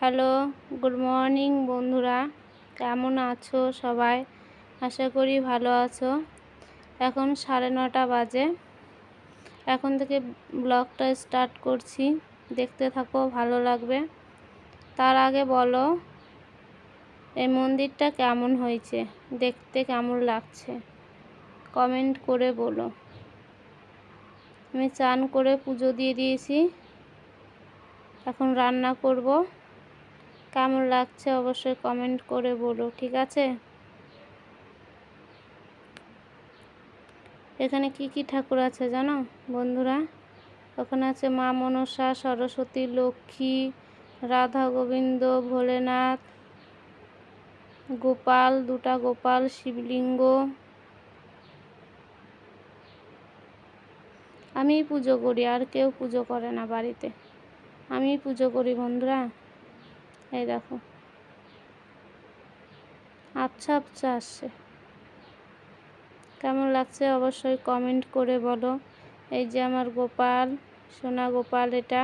Hello, good morning বন্ধুরা। কেমন আছো সবাই? আশা করি ভালো আছো। এখন 9:30 বাজে। এখন থেকে ব্লগটা স্টার্ট করছি, দেখতে থাকো, ভালো লাগবে। তার আগে বলো এই মন্দিরটা কেমন হয়েছে, দেখতে কেমন লাগছে, কমেন্ট করে বলো। আমি চান করে পুজো দিয়ে দিয়েছি, এখন রান্না করব। কেমন লাগছে অবশ্যই কমেন্ট করে বলো, ঠিক আছে? এখানে কি কি ঠাকুর আছে জানো বন্ধুরা? ওখানে আছে মা মনসা, সরস্বতী, লক্ষ্মী, রাধা গোবিন্দ, ভোলেনাথ, গোপাল, দুটা গোপাল, শিবলিঙ্গ। আমি পুজো করি, আর কেউ পুজো করে না বাড়িতে, আমি পুজো করি বন্ধুরা। এই দেখো আচ্ছা আচ্ছা আসছে, কেমন লাগছে অবশ্যই কমেন্ট করে বলো। এই যে আমার গোপাল, সোনা গোপাল এটা।